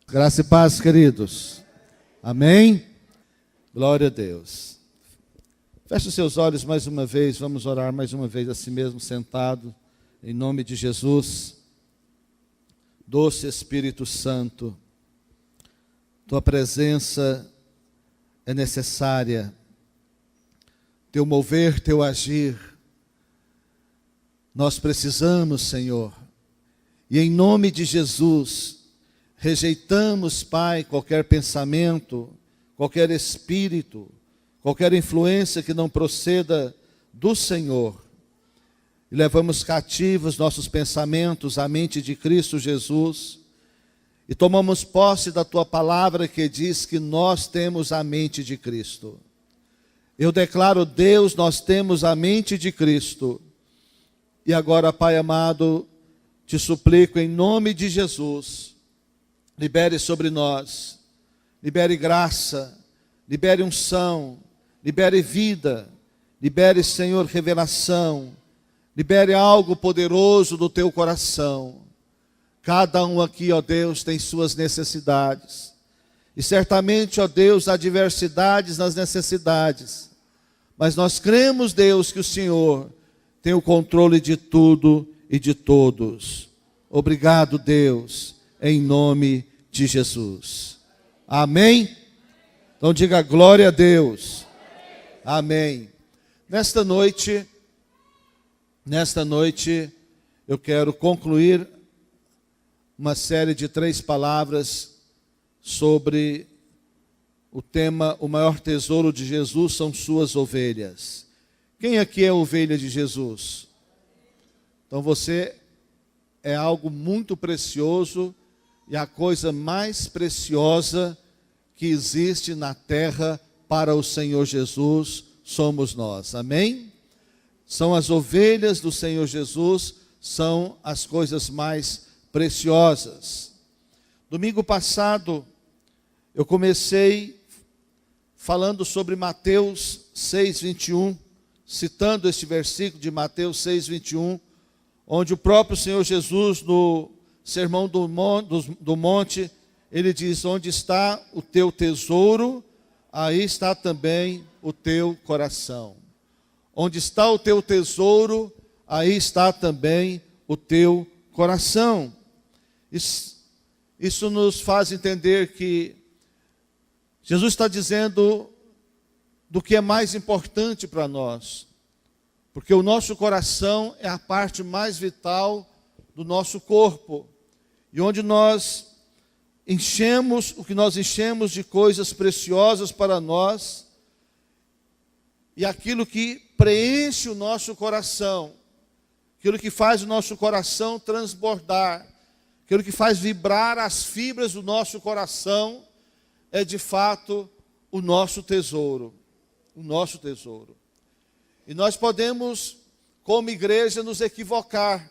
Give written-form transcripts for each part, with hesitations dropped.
Graça e paz, queridos. Amém? Glória a Deus. Feche os seus olhos mais uma vez, vamos orar mais uma vez assim mesmo, sentado, em nome de Jesus. Doce Espírito Santo, Tua presença é necessária, Teu mover, Teu agir. Nós precisamos, Senhor, e em nome de Jesus, rejeitamos, Pai, qualquer pensamento, qualquer espírito, qualquer influência que não proceda do Senhor. E levamos cativos nossos pensamentos à mente de Cristo Jesus. E tomamos posse da Tua palavra que diz que nós temos a mente de Cristo. Eu declaro, Deus, nós temos a mente de Cristo. E agora, Pai amado, te suplico em nome de Jesus, libere sobre nós, libere graça, libere unção, libere vida, libere, Senhor, revelação, libere algo poderoso do teu coração. Cada um aqui, ó Deus, tem suas necessidades. E certamente, ó Deus, há diversidades nas necessidades. Mas nós cremos, Deus, que o Senhor tem o controle de tudo e de todos. Obrigado, Deus, em nome de Jesus. Amém? Então diga glória a Deus. Amém. Nesta noite, eu quero concluir uma série de 3 palavras sobre o tema: o maior tesouro de Jesus são suas ovelhas. Quem aqui é ovelha de Jesus? Então você é algo muito precioso e a coisa mais preciosa que existe na terra para o Senhor Jesus somos nós. Amém? São as ovelhas do Senhor Jesus, são as coisas mais preciosas. Domingo passado eu comecei falando sobre Mateus 6:21, citando este versículo de Mateus 6:21, onde o próprio Senhor Jesus, no Sermão do Monte, ele diz: onde está o teu tesouro, aí está também o teu coração. Onde está o teu tesouro, aí está também o teu coração. Isso nos faz entender que Jesus está dizendo do que é mais importante para nós. Porque o nosso coração é a parte mais vital do nosso corpo. E onde nós enchemos, o que nós enchemos de coisas preciosas para nós, e aquilo que preenche o nosso coração, aquilo que faz o nosso coração transbordar, aquilo que faz vibrar as fibras do nosso coração, é de fato o nosso tesouro. O nosso tesouro. E nós podemos, como igreja, nos equivocar.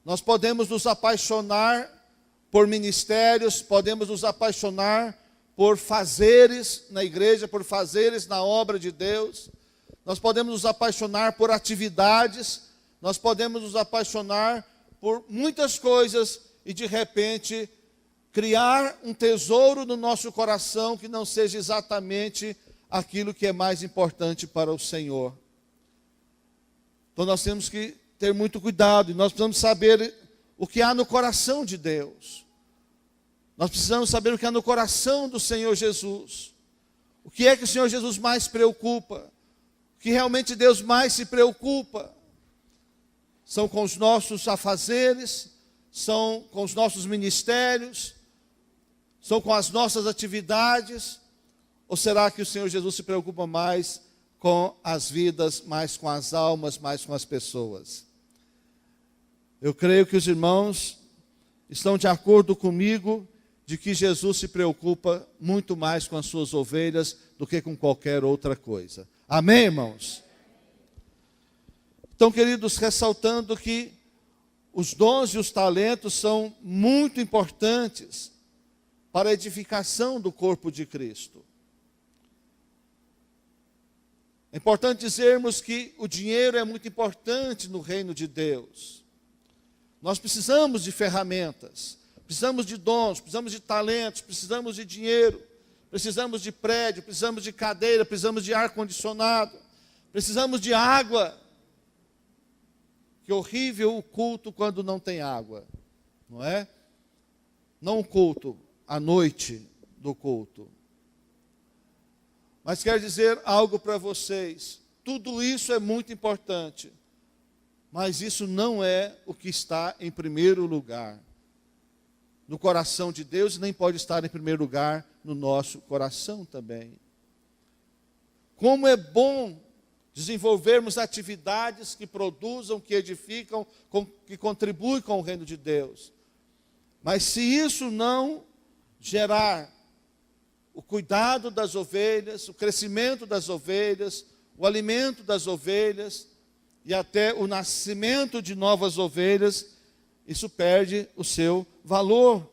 Nós podemos nos apaixonar por ministérios, podemos nos apaixonar por fazeres na igreja, por fazeres na obra de Deus. Nós podemos nos apaixonar por atividades, nós podemos nos apaixonar por muitas coisas e de repente criar um tesouro no nosso coração que não seja exatamente aquilo que é mais importante para o Senhor. Então nós temos que ter muito cuidado, e nós precisamos saber o que há no coração de Deus. Nós precisamos saber o que há no coração do Senhor Jesus. O que é que o Senhor Jesus mais preocupa? O que realmente Deus mais se preocupa? São com os nossos afazeres, são com os nossos ministérios, são com as nossas atividades, ou será que o Senhor Jesus se preocupa mais com as vidas, mais com as almas, mais com as pessoas? Eu creio que os irmãos estão de acordo comigo de que Jesus se preocupa muito mais com as suas ovelhas do que com qualquer outra coisa. Amém, irmãos? Então, queridos, ressaltando que os dons e os talentos são muito importantes para a edificação do corpo de Cristo. É importante dizermos que o dinheiro é muito importante no reino de Deus. Nós precisamos de ferramentas precisamos de dons, precisamos de talentos, precisamos de dinheiro, precisamos de prédio, precisamos de cadeira, precisamos de ar-condicionado, precisamos de água. Que horrível o culto quando não tem água, não é? Não o culto, a noite do culto. Mas quero dizer algo para vocês. Tudo isso é muito importante. Mas isso não é o que está em primeiro lugar no coração de Deus, e nem pode estar em primeiro lugar no nosso coração também. Como é bom desenvolvermos atividades que produzam, que edificam, que contribuem com o reino de Deus. Mas se isso não gerar o cuidado das ovelhas, o crescimento das ovelhas, o alimento das ovelhas e até o nascimento de novas ovelhas, isso perde o seu valor.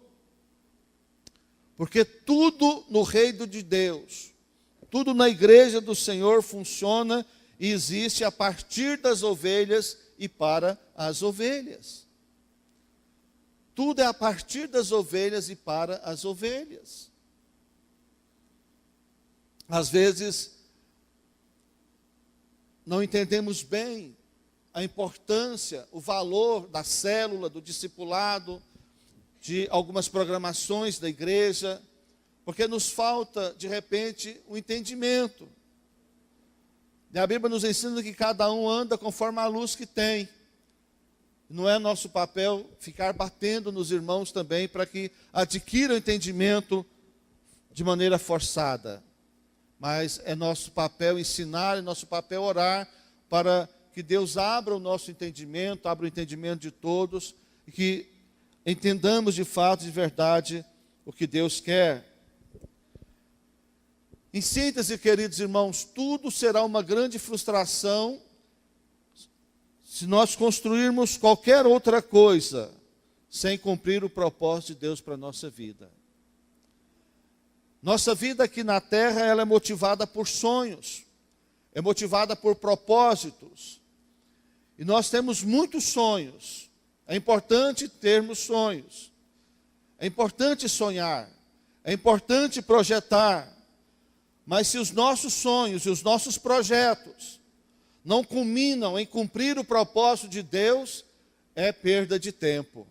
Porque tudo no reino de Deus, tudo na igreja do Senhor funciona e existe a partir das ovelhas e para as ovelhas. Tudo é a partir das ovelhas e para as ovelhas. Às vezes, não entendemos bem a importância, o valor da célula, do discipulado, de algumas programações da igreja, porque nos falta, de repente, o entendimento. E a Bíblia nos ensina que cada um anda conforme a luz que tem. Não é nosso papel ficar batendo nos irmãos também para que adquiram entendimento de maneira forçada. Mas é nosso papel ensinar, é nosso papel orar para que Deus abra o nosso entendimento, abra o entendimento de todos, e que entendamos de fato, de verdade, o que Deus quer. Em síntese, queridos irmãos, tudo será uma grande frustração se nós construirmos qualquer outra coisa sem cumprir o propósito de Deus para a nossa vida. Nossa vida aqui na terra, ela é motivada por sonhos, é motivada por propósitos. E nós temos muitos sonhos. É importante termos sonhos. É importante sonhar. É importante projetar. Mas se os nossos sonhos e os nossos projetos não culminam em cumprir o propósito de Deus, é perda de tempo.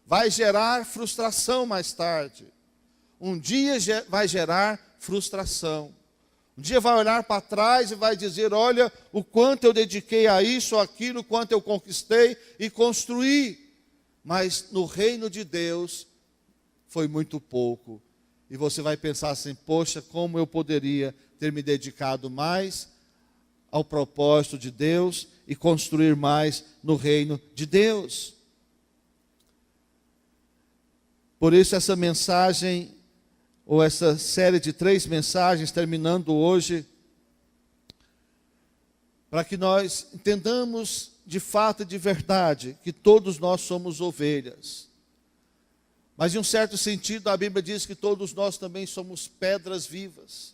Vai gerar frustração mais tarde. Um dia vai gerar frustração. Um dia vai olhar para trás e vai dizer, olha o quanto eu dediquei a isso ou aquilo, o quanto eu conquistei e construí. Mas no reino de Deus foi muito pouco. E você vai pensar assim, poxa, como eu poderia ter me dedicado mais ao propósito de Deus e construir mais no reino de Deus. Por isso essa mensagem, ou essa série de 3 mensagens, terminando hoje, para que nós entendamos de fato e de verdade que todos nós somos ovelhas. Mas em um certo sentido a Bíblia diz que todos nós também somos pedras vivas.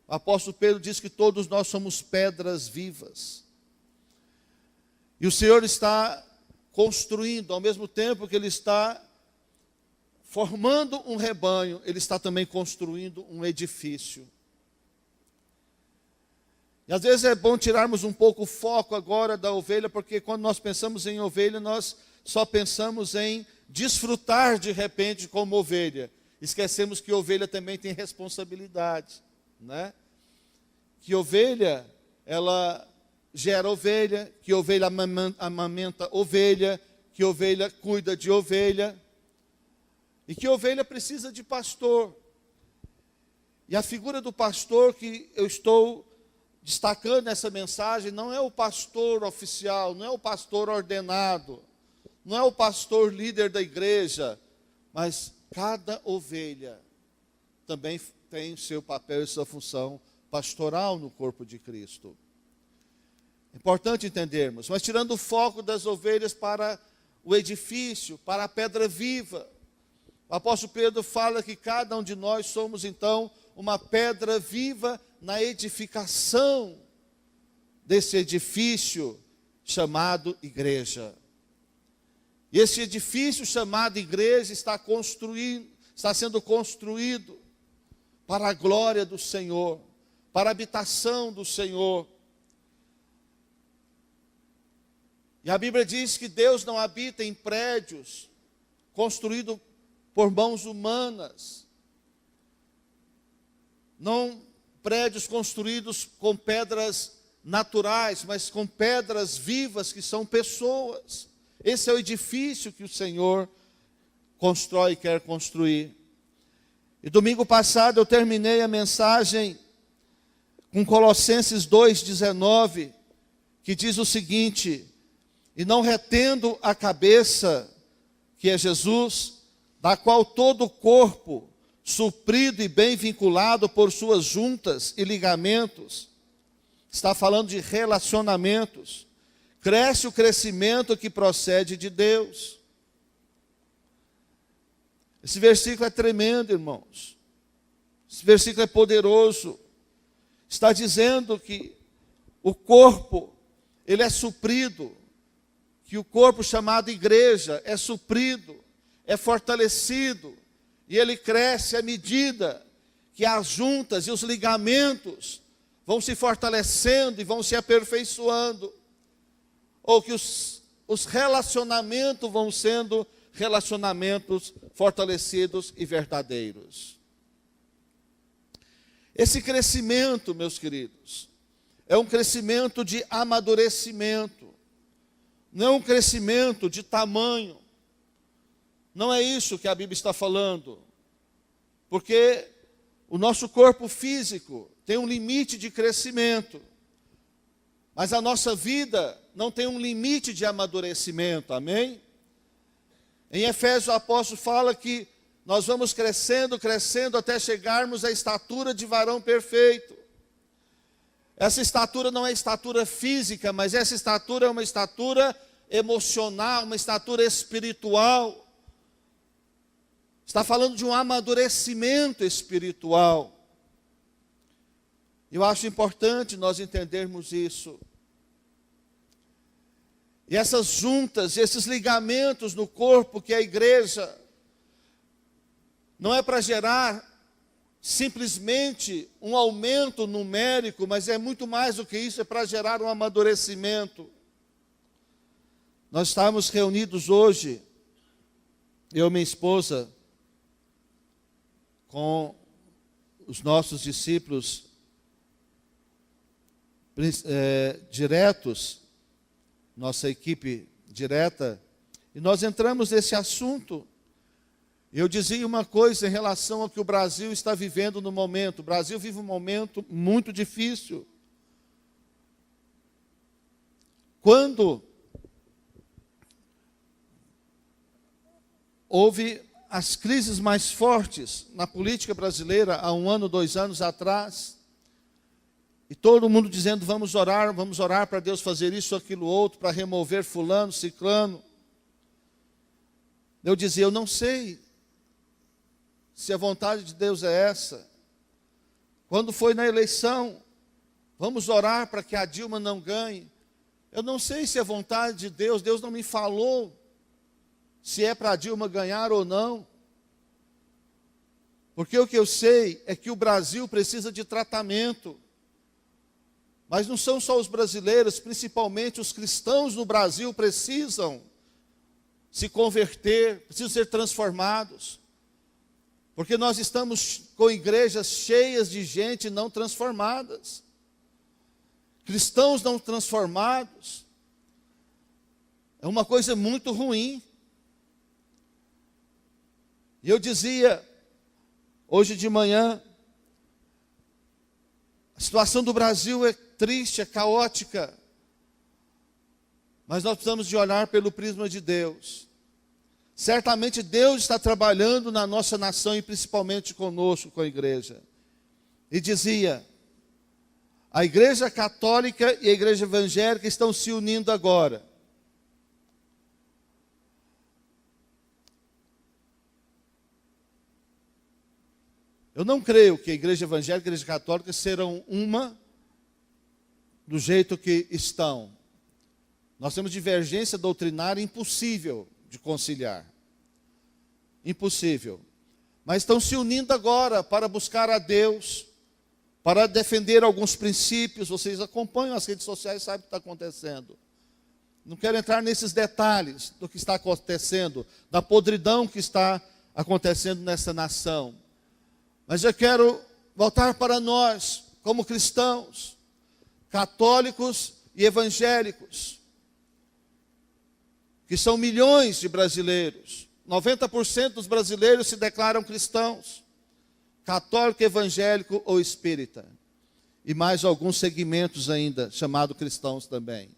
O apóstolo Pedro diz que todos nós somos pedras vivas. E o Senhor está construindo, ao mesmo tempo que Ele está formando um rebanho, Ele está também construindo um edifício. E às vezes é bom tirarmos um pouco o foco agora da ovelha, porque quando nós pensamos em ovelha, nós só pensamos em desfrutar de repente como ovelha. Esquecemos que ovelha também tem responsabilidade, né? Que ovelha, ela gera ovelha, que ovelha amamenta ovelha, que ovelha cuida de ovelha. E que ovelha precisa de pastor. E a figura do pastor que eu estou destacando nessa mensagem não é o pastor oficial, não é o pastor ordenado, não é o pastor líder da igreja, mas cada ovelha também tem o seu papel e sua função pastoral no corpo de Cristo. É importante entendermos, mas tirando o foco das ovelhas para o edifício, para a pedra viva, o apóstolo Pedro fala que cada um de nós somos então uma pedra viva na edificação desse edifício chamado igreja. E esse edifício chamado igreja está sendo construído para a glória do Senhor, para a habitação do Senhor. E a Bíblia diz que Deus não habita em prédios construídos por mãos humanas, não prédios construídos com pedras naturais, mas com pedras vivas que são pessoas. Esse é o edifício que o Senhor constrói e quer construir. E domingo passado eu terminei a mensagem com Colossenses 2,19, que diz o seguinte: e não retendo a cabeça, que é Jesus, da qual todo o corpo, suprido e bem vinculado por suas juntas e ligamentos, está falando de relacionamentos, cresce o crescimento que procede de Deus. Esse versículo é tremendo, irmãos. Esse versículo é poderoso. Está dizendo que o corpo, ele é suprido, que o corpo chamado igreja é suprido, é fortalecido, e ele cresce à medida que as juntas e os ligamentos vão se fortalecendo e vão se aperfeiçoando, ou que os relacionamentos vão sendo relacionamentos fortalecidos e verdadeiros. Esse crescimento, meus queridos, é um crescimento de amadurecimento, não é um crescimento de tamanho. Não é isso que a Bíblia está falando, porque o nosso corpo físico tem um limite de crescimento, mas a nossa vida não tem um limite de amadurecimento, amém? Em Efésios o apóstolo fala que nós vamos crescendo, crescendo até chegarmos à estatura de varão perfeito. Essa estatura não é estatura física, mas essa estatura é uma estatura emocional, uma estatura espiritual. Está falando de um amadurecimento espiritual. Eu acho importante nós entendermos isso. E essas juntas, esses ligamentos no corpo que é a igreja, não é para gerar simplesmente um aumento numérico, mas é muito mais do que isso, é para gerar um amadurecimento. Nós estamos reunidos hoje, eu e minha esposa, com os nossos discípulos diretos, nossa equipe direta, e nós entramos nesse assunto. Eu dizia uma coisa em relação ao que o Brasil está vivendo no momento. O Brasil vive um momento muito difícil. Quando houve as crises mais fortes na política brasileira, há 1 ano, 2 anos atrás, e todo mundo dizendo, vamos orar para Deus fazer isso, aquilo, outro, para remover fulano, ciclano. Eu dizia, eu não sei se a vontade de Deus é essa. Quando foi na eleição, vamos orar para que a Dilma não ganhe. Eu não sei se é vontade de Deus, Deus não me falou se é para a Dilma ganhar ou não. Porque o que eu sei é que o Brasil precisa de tratamento. Mas não são só os brasileiros, principalmente os cristãos no Brasil precisam se converter, precisam ser transformados. Porque nós estamos com igrejas cheias de gente não transformadas. Cristãos não transformados. É uma coisa muito ruim. E eu dizia, hoje de manhã, a situação do Brasil é triste, é caótica. Mas nós precisamos de olhar pelo prisma de Deus. Certamente Deus está trabalhando na nossa nação e principalmente conosco, com a igreja. E dizia, a igreja católica e a igreja evangélica estão se unindo agora. Eu não creio que a igreja evangélica e a igreja católica serão uma do jeito que estão. Nós temos divergência doutrinária impossível de conciliar. Impossível. Mas estão se unindo agora para buscar a Deus, para defender alguns princípios. Vocês acompanham as redes sociais, sabem o que está acontecendo. Não quero entrar nesses detalhes do que está acontecendo, da podridão que está acontecendo nessa nação. Mas eu quero voltar para nós, como cristãos, católicos e evangélicos, que são milhões de brasileiros. 90% dos brasileiros se declaram cristãos, católico, evangélico ou espírita. E mais alguns segmentos ainda, chamados cristãos também.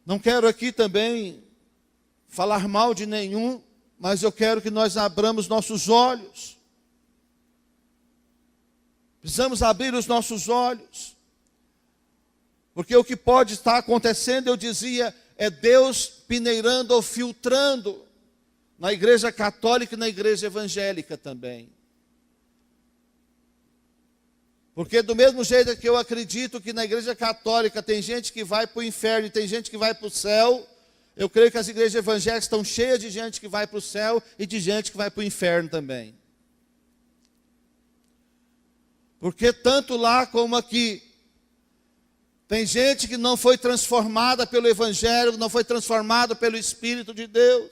Não quero aqui também falar mal de nenhum, mas eu quero que nós abramos nossos olhos. Precisamos abrir os nossos olhos. Porque o que pode estar acontecendo, eu dizia, é Deus peneirando ou filtrando na igreja católica e na igreja evangélica também. Porque do mesmo jeito que eu acredito que na igreja católica tem gente que vai para o inferno e tem gente que vai para o céu, eu creio que as igrejas evangélicas estão cheias de gente que vai para o céu e de gente que vai para o inferno também. Porque tanto lá como aqui, tem gente que não foi transformada pelo Evangelho, não foi transformada pelo Espírito de Deus.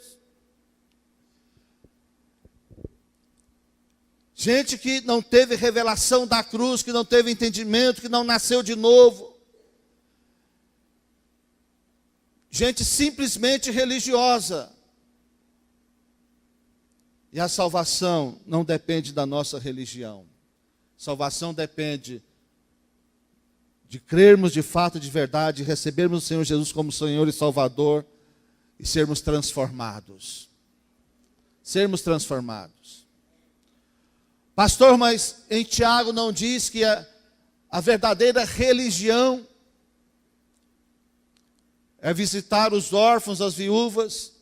Gente que não teve revelação da cruz, que não teve entendimento, que não nasceu de novo. Gente simplesmente religiosa. E a salvação não depende da nossa religião. Salvação depende de crermos de fato, de verdade, recebermos o Senhor Jesus como Senhor e Salvador e sermos transformados. Sermos transformados. Pastor, mas em Tiago não diz que a verdadeira religião é visitar os órfãos, as viúvas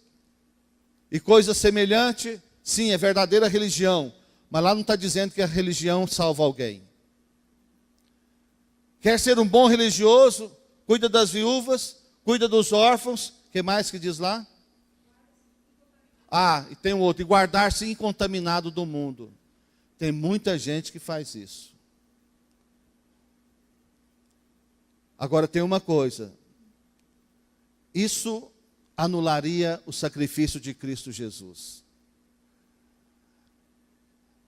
e coisas semelhantes? Sim, é verdadeira religião, mas lá não está dizendo que a religião salva alguém. Quer ser um bom religioso? Cuida das viúvas, cuida dos órfãos. O que mais que diz lá? E tem um outro, e guardar-se incontaminado do mundo. Tem muita gente que faz isso. Agora tem uma coisa. Isso anularia o sacrifício de Cristo Jesus.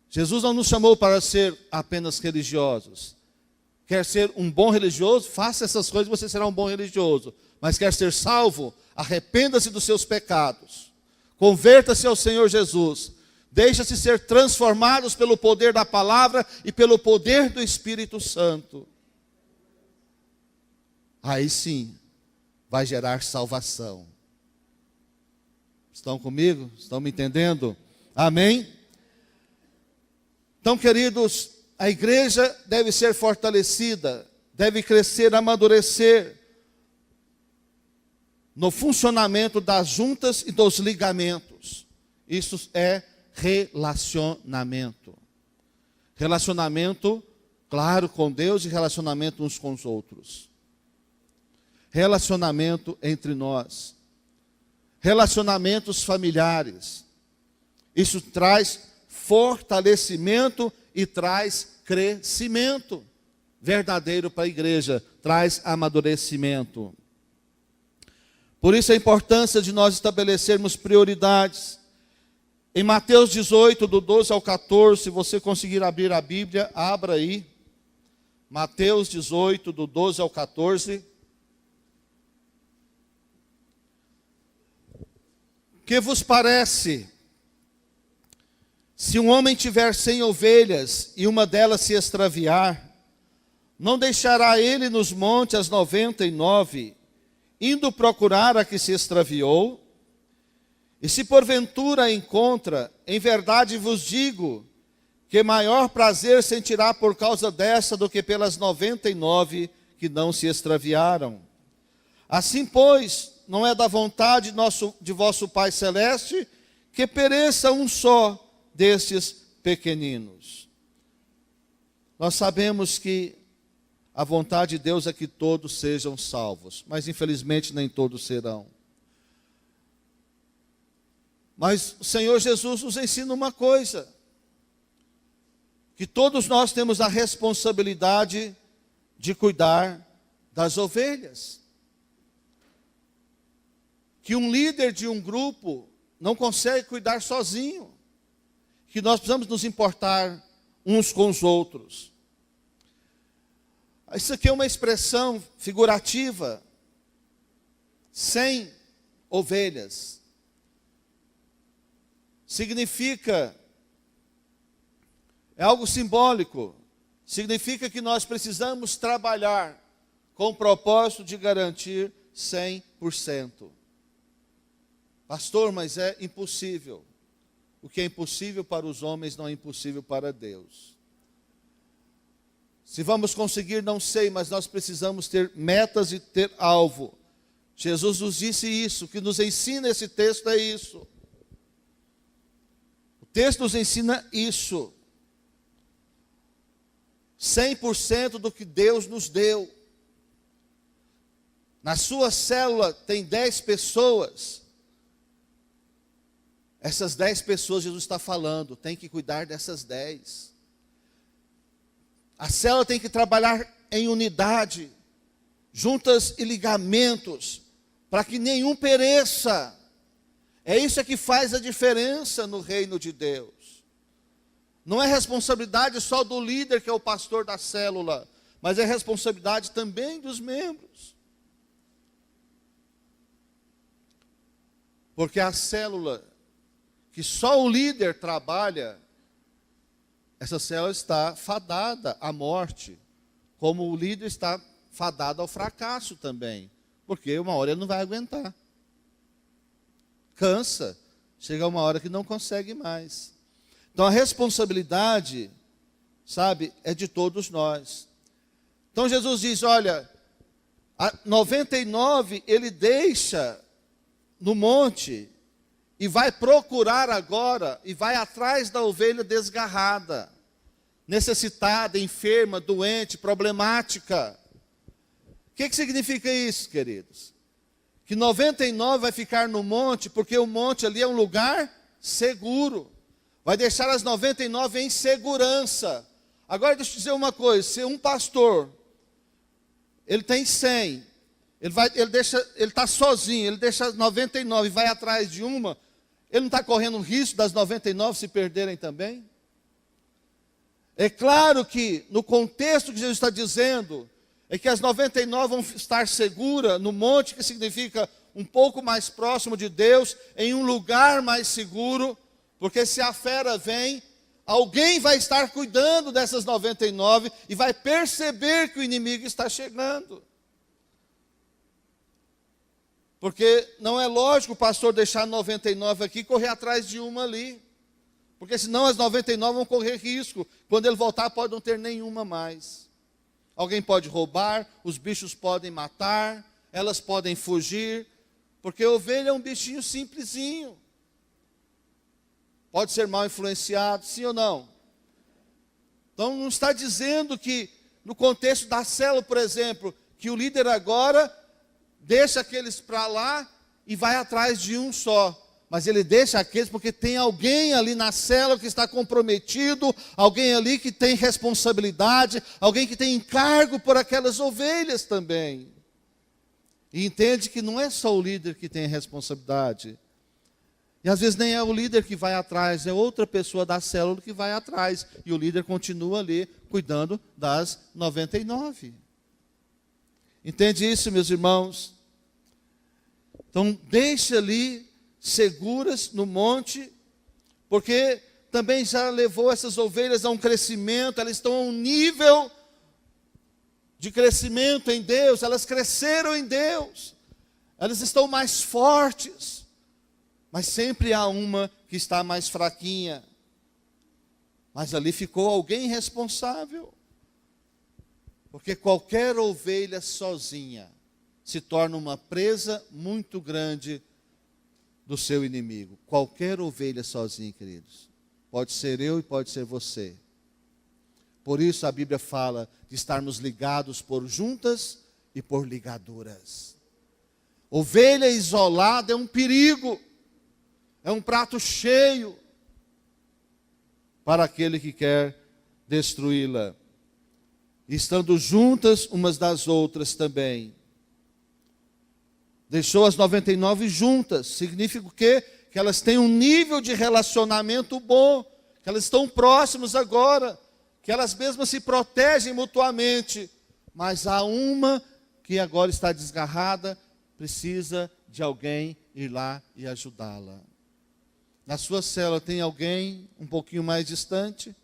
Jesus não nos chamou para ser apenas religiosos. Quer ser um bom religioso? Faça essas coisas e você será um bom religioso. Mas quer ser salvo? Arrependa-se dos seus pecados. Converta-se ao Senhor Jesus. Deixa-se ser transformados pelo poder da palavra e pelo poder do Espírito Santo. Aí sim, vai gerar salvação. Estão comigo? Estão me entendendo? Amém? Então, queridos, a igreja deve ser fortalecida, deve crescer, amadurecer no funcionamento das juntas e dos ligamentos. Isso é relacionamento. Relacionamento, claro, com Deus e relacionamento uns com os outros. Relacionamento entre nós. Relacionamentos familiares. Isso traz fortalecimento e traz crescimento verdadeiro para a igreja, traz amadurecimento. Por isso a importância de nós estabelecermos prioridades. Em Mateus 18, do 12 ao 14, se você conseguir abrir a Bíblia, abra aí. Mateus 18, do 12 ao 14. Que vos parece? Se um homem tiver 100 ovelhas e uma delas se extraviar, não deixará ele nos montes as 99, indo procurar a que se extraviou? E se porventura a encontra, em verdade vos digo, que maior prazer sentirá por causa dessa do que pelas 99 que não se extraviaram. Assim, pois, não é da vontade de vosso Pai Celeste que pereça um só destes pequeninos. Nós sabemos que a vontade de Deus é que todos sejam salvos, mas infelizmente nem todos serão. Mas o Senhor Jesus nos ensina uma coisa, que todos nós temos a responsabilidade de cuidar das ovelhas. Que um líder de um grupo não consegue cuidar sozinho. Que nós precisamos nos importar uns com os outros. Isso aqui é uma expressão figurativa. 100 ovelhas. Significa, é algo simbólico. Significa que nós precisamos trabalhar com o propósito de garantir 100%. Pastor, mas é impossível. O que é impossível para os homens não é impossível para Deus. Se vamos conseguir, não sei, mas nós precisamos ter metas e ter alvo. Jesus nos disse isso, o que nos ensina esse texto é isso. O texto nos ensina isso. 100% do que Deus nos deu. Na sua célula tem 10 pessoas. Essas 10 pessoas Jesus está falando, tem que cuidar dessas 10. A célula tem que trabalhar em unidade, juntas e ligamentos, para que nenhum pereça. É isso que faz a diferença no reino de Deus. Não é responsabilidade só do líder, que é o pastor da célula, mas é responsabilidade também dos membros. Porque a célula que só o líder trabalha, essa célula está fadada à morte, como o líder está fadado ao fracasso também, porque uma hora ele não vai aguentar. Cansa, chega uma hora que não consegue mais. Então a responsabilidade, sabe, é de todos nós. Então Jesus diz, olha, a 99 ele deixa no monte, e vai procurar agora, e vai atrás da ovelha desgarrada, necessitada, enferma, doente, problemática. O que significa isso, queridos? Que 99 vai ficar no monte, porque o monte ali é um lugar seguro. Vai deixar as 99 em segurança. Agora deixa eu dizer uma coisa, se um pastor, ele tem 100, ele está sozinho, ele deixa as 99 e vai atrás de uma, ele não está correndo o risco das 99 se perderem também? É claro que no contexto que Jesus está dizendo, é que as 99 vão estar seguras no monte, que significa um pouco mais próximo de Deus, em um lugar mais seguro, porque se a fera vem, alguém vai estar cuidando dessas 99 e vai perceber que o inimigo está chegando. Porque não é lógico o pastor deixar 99 aqui e correr atrás de uma ali. Porque senão as 99 vão correr risco. Quando ele voltar pode não ter nenhuma mais. Alguém pode roubar, os bichos podem matar, elas podem fugir. Porque a ovelha é um bichinho simplesinho. Pode ser mal influenciado, sim ou não? Então não está dizendo que no contexto da célula, por exemplo, que o líder agora deixa aqueles para lá e vai atrás de um só. Mas ele deixa aqueles porque tem alguém ali na célula que está comprometido, alguém ali que tem responsabilidade, alguém que tem encargo por aquelas ovelhas também. E entende que não é só o líder que tem responsabilidade. E às vezes nem é o líder que vai atrás, é outra pessoa da célula que vai atrás. E o líder continua ali cuidando das 99. Entende isso, meus irmãos? Então, deixa ali seguras no monte, porque também já levou essas ovelhas a um crescimento, elas estão a um nível de crescimento em Deus, elas cresceram em Deus, elas estão mais fortes, mas sempre há uma que está mais fraquinha. Mas ali ficou alguém responsável. Porque qualquer ovelha sozinha se torna uma presa muito grande do seu inimigo. Qualquer ovelha sozinha, queridos. Pode ser eu e pode ser você. Por isso a Bíblia fala de estarmos ligados por juntas e por ligaduras. Ovelha isolada é um perigo. é um prato cheio para aquele que quer destruí-la. Estando juntas umas das outras também. Deixou as 99 juntas. Significa o quê? Que elas têm um nível de relacionamento bom, que elas estão próximas agora, que elas mesmas se protegem mutuamente. Mas há uma que agora está desgarrada, precisa de alguém ir lá e ajudá-la. Na sua célula tem alguém um pouquinho mais distante?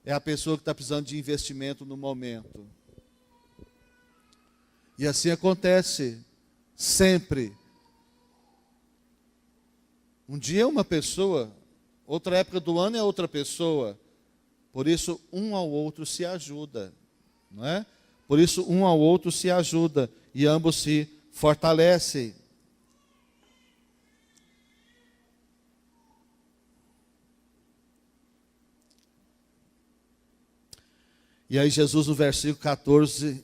É a pessoa que está precisando de investimento no momento. E assim acontece sempre. Um dia é uma pessoa, outra época do ano é outra pessoa. Por isso, um ao outro se ajuda. Não é? Por isso, um ao outro se ajuda e ambos se fortalecem. E aí Jesus no versículo 14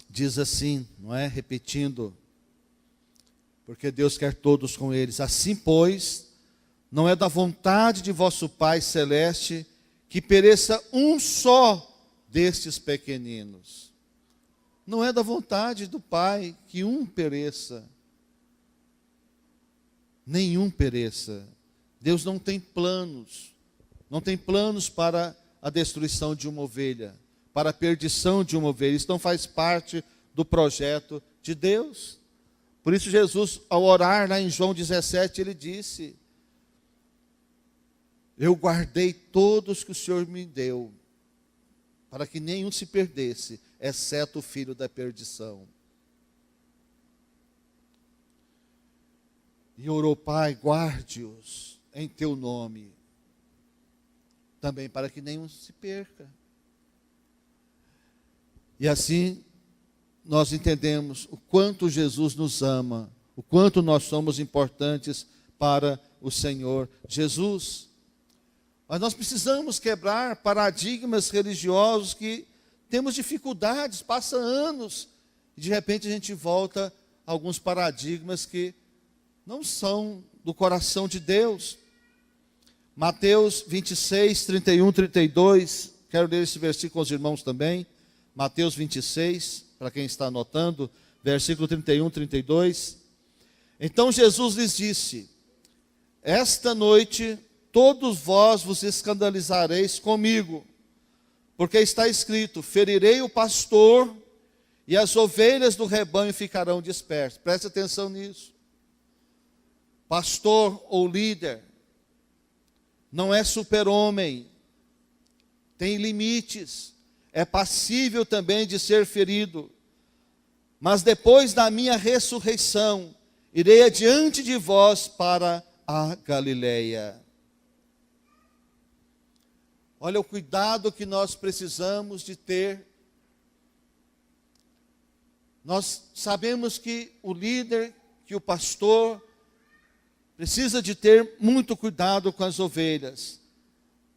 diz assim, não é? Repetindo, porque Deus quer todos com eles. Assim, pois, não é da vontade de vosso Pai Celeste que pereça um só destes pequeninos. Não é da vontade do Pai que um pereça. Nenhum pereça. Deus não tem planos. Não tem planos para a destruição de uma ovelha, para a perdição de uma ovelha. Isso não faz parte do projeto de Deus. Por isso Jesus, ao orar lá em João 17, ele disse: eu guardei todos que o Senhor me deu, para que nenhum se perdesse, exceto o filho da perdição. E orou: Pai, guarde-os em teu nome, também para que nenhum se perca. E assim nós entendemos o quanto Jesus nos ama, o quanto nós somos importantes para o Senhor Jesus. Mas nós precisamos quebrar paradigmas religiosos que temos dificuldades, passa anos, e de repente a gente volta a alguns paradigmas que não são do coração de Deus. Mateus 26, 31, 32, quero ler esse versículo com os irmãos também. Mateus 26, para quem está anotando, versículo 31, 32. Então Jesus lhes disse: esta noite todos vós vos escandalizareis comigo, porque está escrito: ferirei o pastor e as ovelhas do rebanho ficarão dispersas. Preste atenção nisso. Pastor ou líder não é super-homem, tem limites, é passível também de ser ferido. Mas depois da minha ressurreição, irei adiante de vós para a Galileia. Olha o cuidado que nós precisamos de ter. Nós sabemos que o líder, que o pastor, precisa de ter muito cuidado com as ovelhas,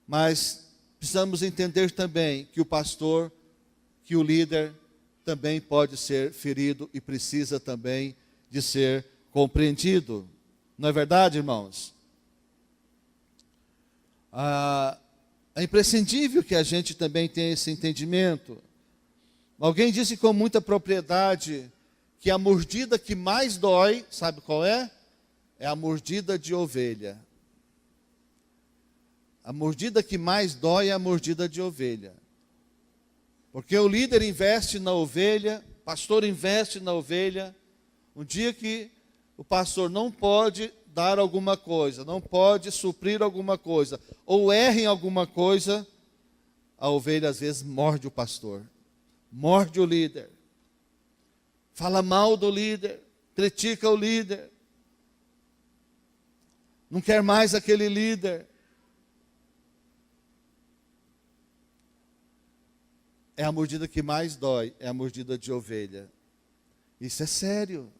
mas precisamos entender também que o pastor, que o líder, também pode ser ferido e precisa também de ser compreendido. Não é verdade, irmãos? É imprescindível que a gente também tenha esse entendimento. Alguém disse com muita propriedade que a mordida que mais dói, sabe qual é? É a mordida de ovelha. A mordida que mais dói é a mordida de ovelha. Porque o líder investe na ovelha, o pastor investe na ovelha. Um dia que o pastor não pode dar alguma coisa, não pode suprir alguma coisa, ou erra em alguma coisa, a ovelha às vezes morde o pastor, morde o líder, fala mal do líder, critica o líder, não quer mais aquele líder. É a mordida que mais dói, é a mordida de ovelha. Isso é sério.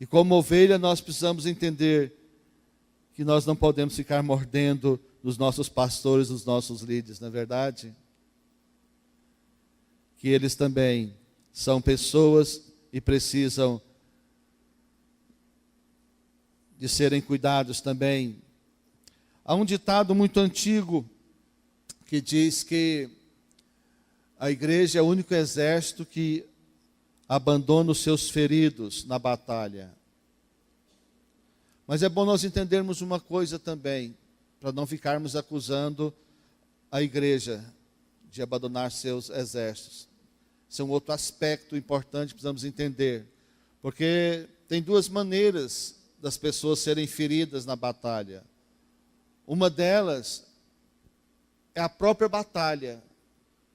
E como ovelha nós precisamos entender que nós não podemos ficar mordendo nos nossos pastores, nos nossos líderes, não é verdade? Que eles também são pessoas e precisam de serem cuidados também. Há um ditado muito antigo que diz que a igreja é o único exército que abandona os seus feridos na batalha. Mas é bom nós entendermos uma coisa também, para não ficarmos acusando a igreja de abandonar seus exércitos. Esse é um outro aspecto importante que precisamos entender. Porque tem duas maneiras das pessoas serem feridas na batalha. Uma delas é a própria batalha.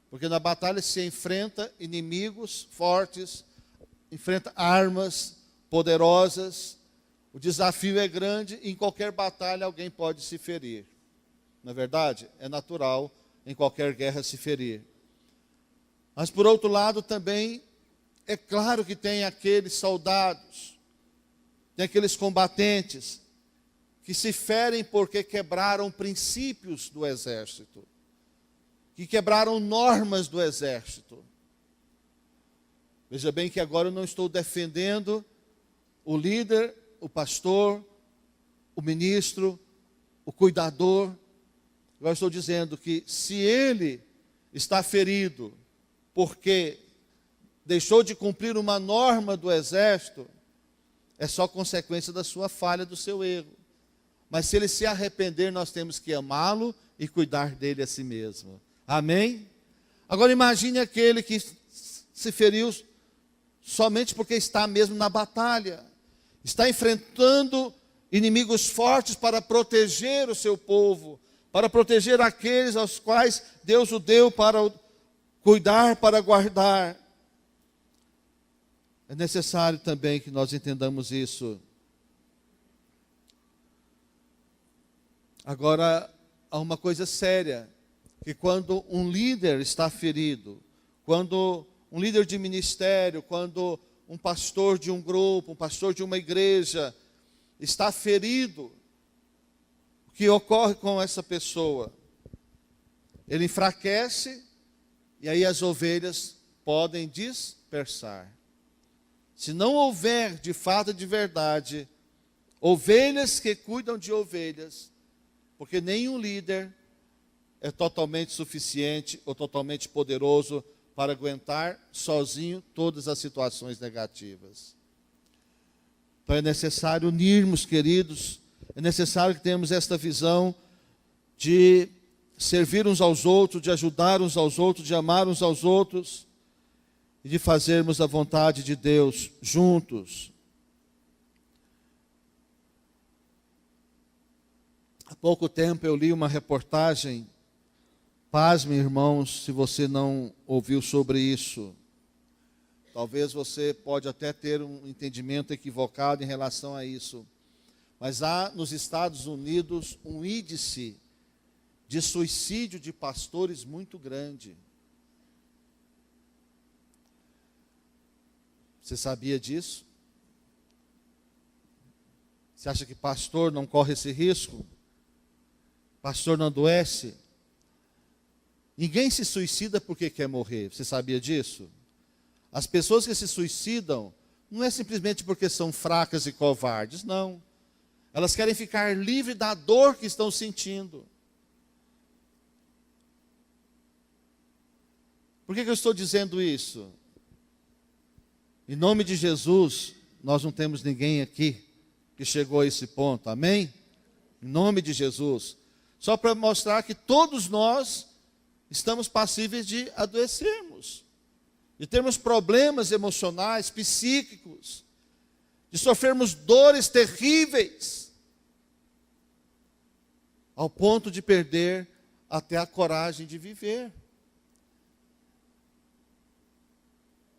Porque na batalha se enfrenta inimigos fortes, enfrenta armas poderosas. O desafio é grande e em qualquer batalha alguém pode se ferir. Não é verdade? É natural em qualquer guerra se ferir. Mas por outro lado também é claro que tem aqueles soldados, tem aqueles combatentes que se ferem porque quebraram princípios do exército, que quebraram normas do exército. Veja bem que agora eu não estou defendendo o líder, o pastor, o ministro, o cuidador. Agora estou dizendo que se ele está ferido porque deixou de cumprir uma norma do exército, é só consequência da sua falha, do seu erro. Mas se ele se arrepender, nós temos que amá-lo e cuidar dele a si mesmo. Amém? Agora imagine aquele que se feriu somente porque está mesmo na batalha. Está enfrentando inimigos fortes para proteger o seu povo, para proteger aqueles aos quais Deus o deu para cuidar, para guardar. É necessário também que nós entendamos isso. Agora, há uma coisa séria, que quando um líder está ferido, quando um líder de ministério, quando um pastor de um grupo, um pastor de uma igreja está ferido, o que ocorre com essa pessoa? Ele enfraquece e aí as ovelhas podem dispersar. Se não houver de fato, de verdade, ovelhas que cuidam de ovelhas, porque nenhum líder é totalmente suficiente ou totalmente poderoso para aguentar sozinho todas as situações negativas. Então é necessário unirmos, queridos, é necessário que tenhamos esta visão de servir uns aos outros, de ajudar uns aos outros, de amar uns aos outros e de fazermos a vontade de Deus juntos. Há pouco tempo eu li uma reportagem, pasme, irmãos, se você não ouviu sobre isso. Talvez você pode até ter um entendimento equivocado em relação a isso. Mas há nos Estados Unidos um índice de suicídio de pastores muito grande. Você sabia disso? Você acha que pastor não corre esse risco? Pastor não adoece? Ninguém se suicida porque quer morrer. Você sabia disso? As pessoas que se suicidam não é simplesmente porque são fracas e covardes, não. Elas querem ficar livres da dor que estão sentindo. Por que eu estou dizendo isso? Em nome de Jesus, nós não temos ninguém aqui que chegou a esse ponto, amém? Em nome de Jesus. Só para mostrar que todos nós estamos passíveis de adoecermos, de termos problemas emocionais, psíquicos, de sofrermos dores terríveis, ao ponto de perder até a coragem de viver.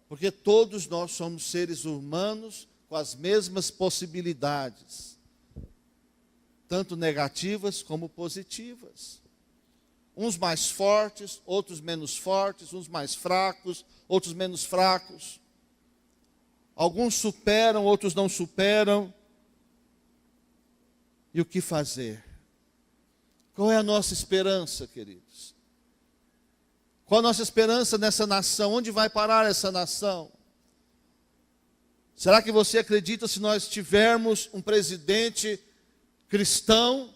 Porque todos nós somos seres humanos com as mesmas possibilidades, tanto negativas como positivas. Uns mais fortes, outros menos fortes, uns mais fracos, outros menos fracos. Alguns superam, outros não superam. E o que fazer? Qual é a nossa esperança, queridos? Qual a nossa esperança nessa nação? Onde vai parar essa nação? Será que você acredita, se nós tivermos um presidente cristão,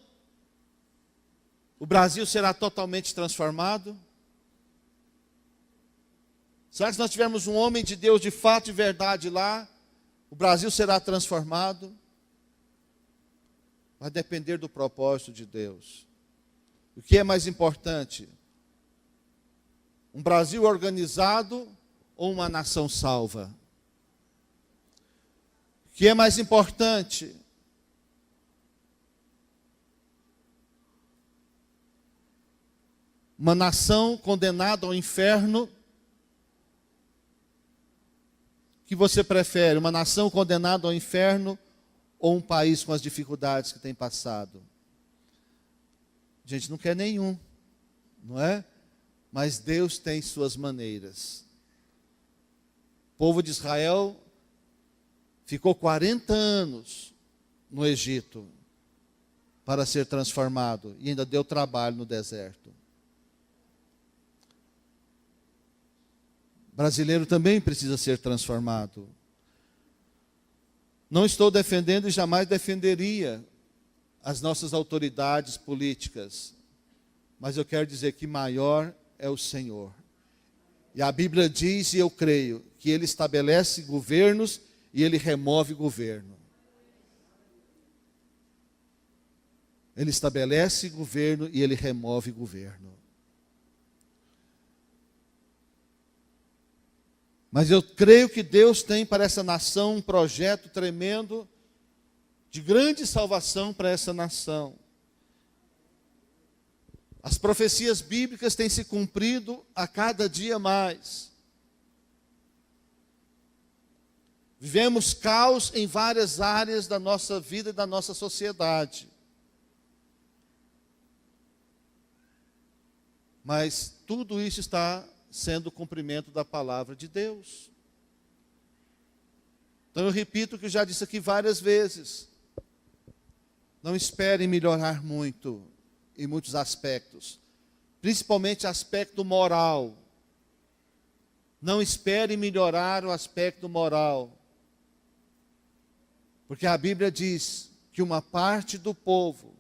o Brasil será totalmente transformado? Será que se nós tivermos um homem de Deus de fato e verdade lá, o Brasil será transformado? Vai depender do propósito de Deus. O que é mais importante? Um Brasil organizado ou uma nação salva? O que é mais importante? Uma nação condenada ao inferno? O que você prefere? Uma nação condenada ao inferno ou um país com as dificuldades que tem passado? A gente não quer nenhum, não é? Mas Deus tem suas maneiras. O povo de Israel ficou 40 anos no Egito para ser transformado e ainda deu trabalho no deserto. O brasileiro também precisa ser transformado. Não estou defendendo e jamais defenderia as nossas autoridades políticas, mas eu quero dizer que maior é o Senhor. E a Bíblia diz, e eu creio, que Ele estabelece governos e Ele remove governo. Ele estabelece governo e Ele remove governo. Mas eu creio que Deus tem para essa nação um projeto tremendo de grande salvação para essa nação. As profecias bíblicas têm se cumprido a cada dia mais. Vivemos caos em várias áreas da nossa vida e da nossa sociedade. Mas tudo isso está sendo o cumprimento da palavra de Deus. Então eu repito o que eu já disse aqui várias vezes. Não espere melhorar muito em muitos aspectos, principalmente aspecto moral. Não espere melhorar o aspecto moral, porque a Bíblia diz que uma parte do povo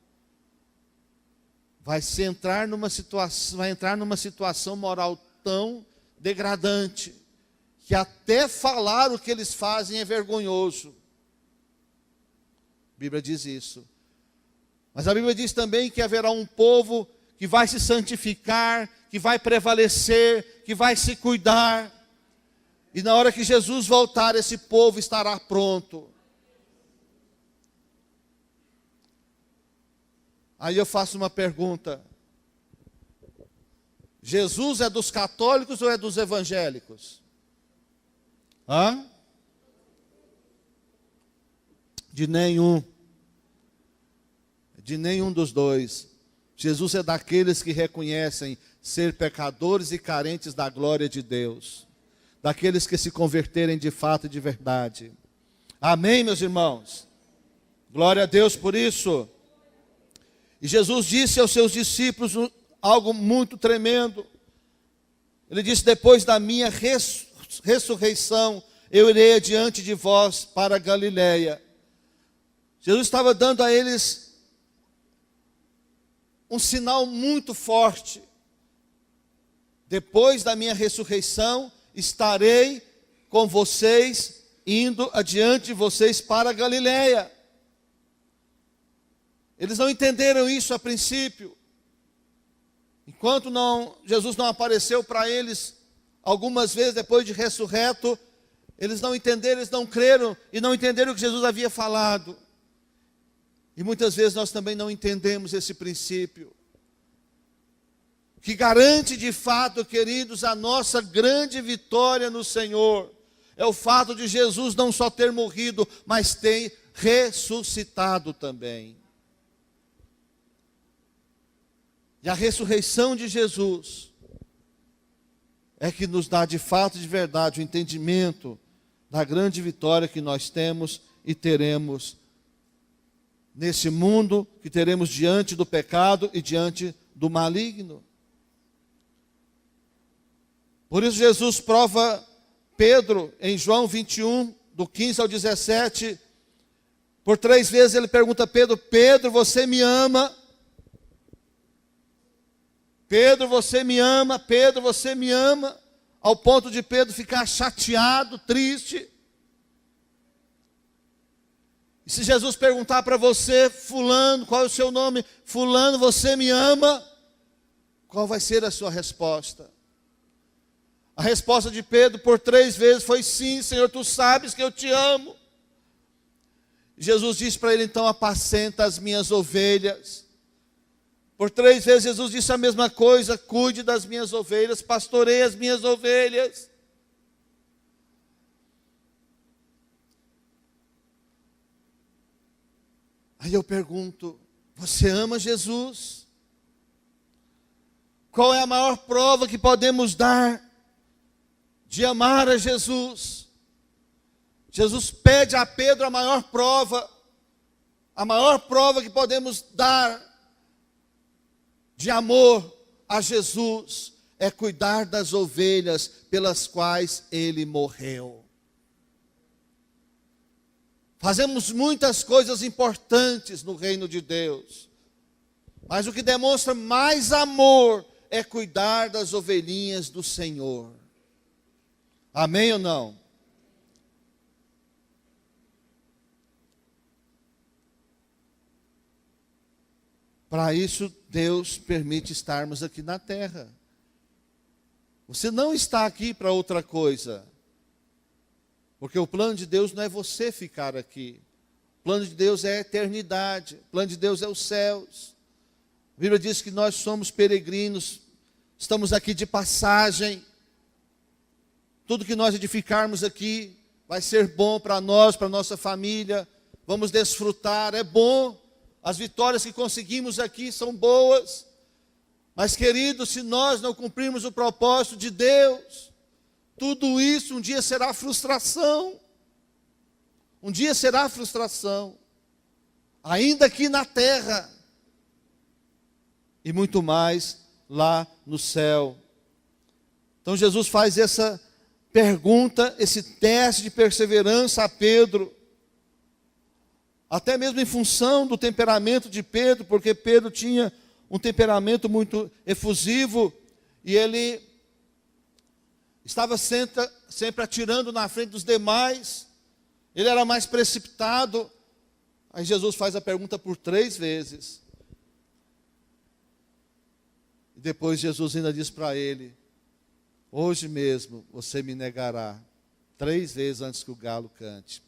vai entrar numa situação moral tão degradante, que até falar o que eles fazem é vergonhoso. A Bíblia diz isso. Mas a Bíblia diz também que haverá um povo que vai se santificar, que vai prevalecer, que vai se cuidar. E na hora que Jesus voltar, esse povo estará pronto. Aí eu faço uma pergunta. Jesus é dos católicos ou é dos evangélicos? Hã? De nenhum. De nenhum dos dois. Jesus é daqueles que reconhecem ser pecadores e carentes da glória de Deus. Daqueles que se converterem de fato e de verdade. Amém, meus irmãos? Glória a Deus por isso. E Jesus disse aos seus discípulos algo muito tremendo. Ele disse: depois da minha ressurreição, eu irei adiante de vós para a Galileia. Jesus estava dando a eles um sinal muito forte. Depois da minha ressurreição, estarei com vocês, indo adiante de vocês para a Galileia. Eles não entenderam isso a princípio. Enquanto Jesus não apareceu para eles algumas vezes depois de ressurreto, eles não entenderam, eles não creram e não entenderam o que Jesus havia falado. E muitas vezes nós também não entendemos esse princípio. O que garante de fato, queridos, a nossa grande vitória no Senhor é o fato de Jesus não só ter morrido, mas ter ressuscitado também. E a ressurreição de Jesus é que nos dá de fato e de verdade o entendimento da grande vitória que nós temos e teremos nesse mundo, que teremos diante do pecado e diante do maligno. Por isso Jesus prova Pedro em João 21, do 15 ao 17, Por 3 vezes ele pergunta a Pedro: Pedro, você me ama? Pedro, você me ama? Pedro, você me ama? Ao ponto de Pedro ficar chateado, triste. E se Jesus perguntar para você: fulano, qual é o seu nome? Fulano, você me ama? Qual vai ser a sua resposta? A resposta de Pedro por 3 vezes foi: sim, Senhor, tu sabes que eu te amo. Jesus disse para ele então: apacenta as minhas ovelhas. Por 3 vezes Jesus disse a mesma coisa: cuide das minhas ovelhas, pastoreie as minhas ovelhas. Aí eu pergunto: você ama Jesus? Qual é a maior prova que podemos dar de amar a Jesus? Jesus pede a Pedro a maior prova que podemos dar de amor a Jesus é cuidar das ovelhas pelas quais ele morreu. Fazemos muitas coisas importantes no reino de Deus, mas o que demonstra mais amor é cuidar das ovelhinhas do Senhor. Amém ou não? Para isso, Deus permite estarmos aqui na terra. Você não está aqui para outra coisa. Porque o plano de Deus não é você ficar aqui. O plano de Deus é a eternidade. O plano de Deus é os céus. A Bíblia diz que nós somos peregrinos. Estamos aqui de passagem. Tudo que nós edificarmos aqui vai ser bom para nós, para a nossa família. Vamos desfrutar, é bom. As vitórias que conseguimos aqui são boas. Mas, queridos, se nós não cumprirmos o propósito de Deus, tudo isso um dia será frustração. Um dia será frustração. Ainda aqui na terra. E muito mais lá no céu. Então Jesus faz essa pergunta, esse teste de perseverança a Pedro. Até mesmo em função do temperamento de Pedro, porque Pedro tinha um temperamento muito efusivo, e ele estava sempre atirando na frente dos demais, ele era mais precipitado. Aí Jesus faz a pergunta por 3 vezes. E depois Jesus ainda diz para ele: hoje mesmo você me negará 3 vezes antes que o galo cante.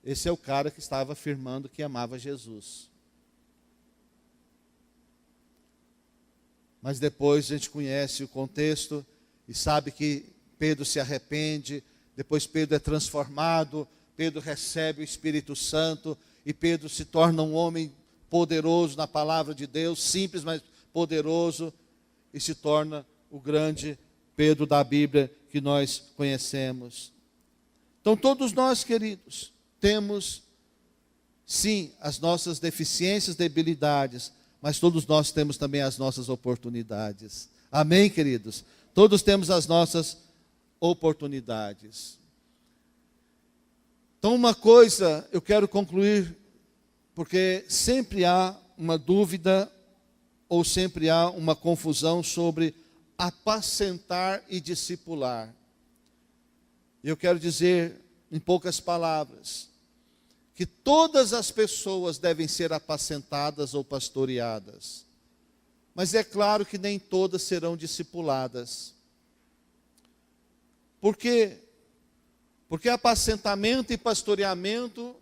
Esse é o cara que estava afirmando que amava Jesus. Mas depois a gente conhece o contexto e sabe que Pedro se arrepende, depois Pedro é transformado, Pedro recebe o Espírito Santo e Pedro se torna um homem poderoso na palavra de Deus, simples, mas poderoso, e se torna o grande Pedro da Bíblia que nós conhecemos. Então todos nós, queridos, temos sim as nossas deficiências, debilidades, mas todos nós temos também as nossas oportunidades. Amém, queridos? Todos temos as nossas oportunidades. Então uma coisa eu quero concluir, porque sempre há uma dúvida ou sempre há uma confusão sobre apacentar e discipular. Eu quero dizer em poucas palavras que todas as pessoas devem ser apacentadas ou pastoreadas. Mas é claro que nem todas serão discipuladas. Por quê? Porque apacentamento e pastoreamento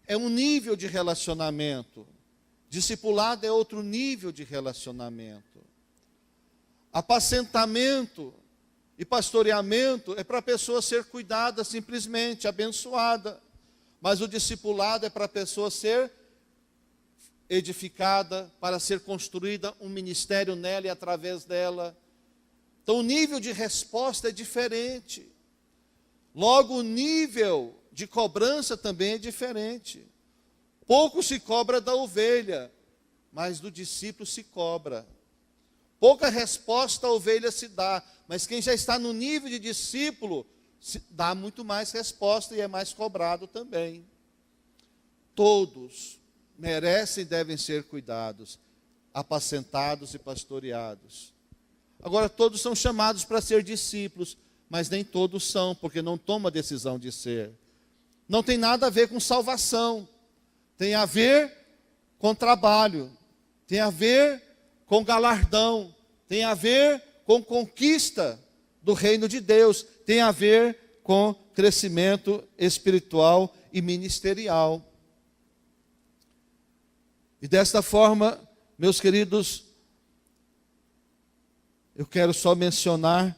é um nível de relacionamento. Discipulado é outro nível de relacionamento. Apacentamento e pastoreamento é para a pessoa ser cuidada simplesmente, abençoada. Mas o discipulado é para a pessoa ser edificada, para ser construída um ministério nela e através dela. Então o nível de resposta é diferente. Logo o nível de cobrança também é diferente. Pouco se cobra da ovelha, mas do discípulo se cobra. Pouca resposta a ovelha se dá, mas quem já está no nível de discípulo, dá muito mais resposta e é mais cobrado também. Todos merecem e devem ser cuidados, apacentados e pastoreados. Agora, todos são chamados para ser discípulos, mas nem todos são, porque não tomam a decisão de ser. Não tem nada a ver com salvação, tem a ver com trabalho, tem a ver com galardão, tem a ver com conquista do reino de Deus, tem a ver com crescimento espiritual e ministerial. E desta forma, meus queridos, eu quero só mencionar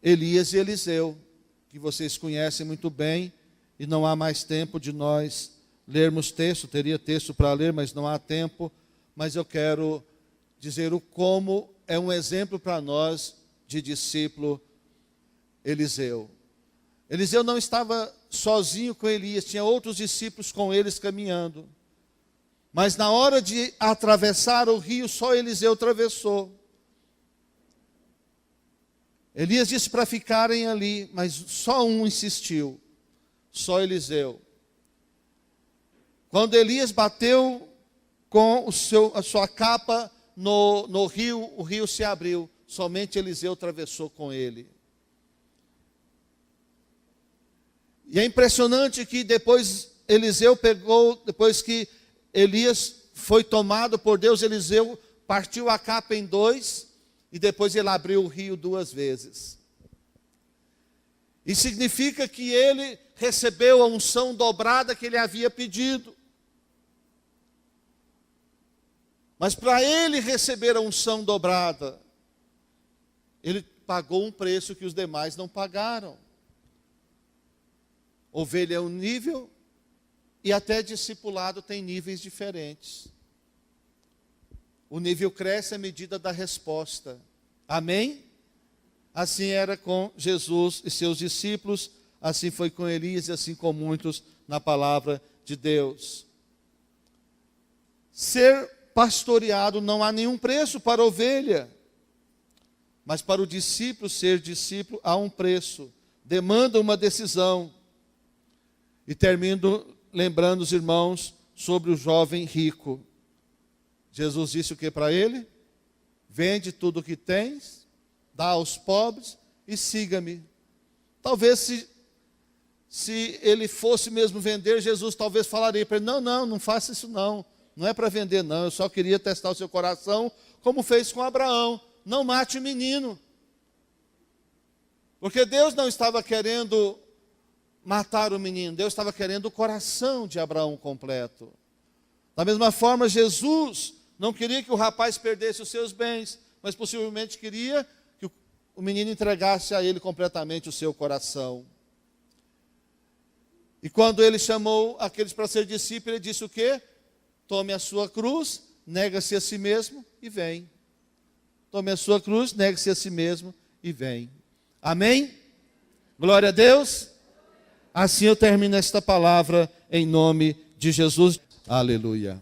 Elias e Eliseu, que vocês conhecem muito bem, e não há mais tempo de nós lermos texto, teria texto para ler, mas não há tempo, mas eu quero dizer o como é um exemplo para nós de discípulo Eliseu. Eliseu não estava sozinho com Elias, tinha outros discípulos com eles caminhando. Mas na hora de atravessar o rio, só Eliseu atravessou. Elias disse para ficarem ali, mas só um insistiu, só Eliseu. Quando Elias bateu com a sua capa no rio, o rio se abriu, somente Eliseu atravessou com ele. E é impressionante que depois Eliseu pegou, depois que Elias foi tomado por Deus, Eliseu partiu a capa em dois, e depois ele abriu o rio 2 vezes. Isso significa que ele recebeu a unção dobrada que ele havia pedido. Mas para ele receber a unção dobrada, ele pagou um preço que os demais não pagaram. Ovelha é um nível, e até discipulado tem níveis diferentes. O nível cresce à medida da resposta. Amém? Assim era com Jesus e seus discípulos, assim foi com Elias e assim com muitos na palavra de Deus. Ser pastoreado não há nenhum preço para a ovelha, mas para o discípulo ser discípulo há um preço, demanda uma decisão. E termino lembrando os irmãos sobre o jovem rico. Jesus disse o que para ele? Vende tudo o que tens, dá aos pobres e siga-me. Talvez se ele fosse mesmo vender, Jesus talvez falaria para ele, não faça isso não é para vender não, eu só queria testar o seu coração, como fez com Abraão, não mate o menino. Porque Deus não estava querendo matar o menino, Deus estava querendo o coração de Abraão completo. Da mesma forma, Jesus não queria que o rapaz perdesse os seus bens, mas possivelmente queria que o menino entregasse a ele completamente o seu coração. E quando ele chamou aqueles para ser discípulos, ele disse o quê? Tome a sua cruz, nega-se a si mesmo e vem. Tome a sua cruz, negue-se a si mesmo e vem. Amém? Glória a Deus. Assim eu termino esta palavra em nome de Jesus. Aleluia.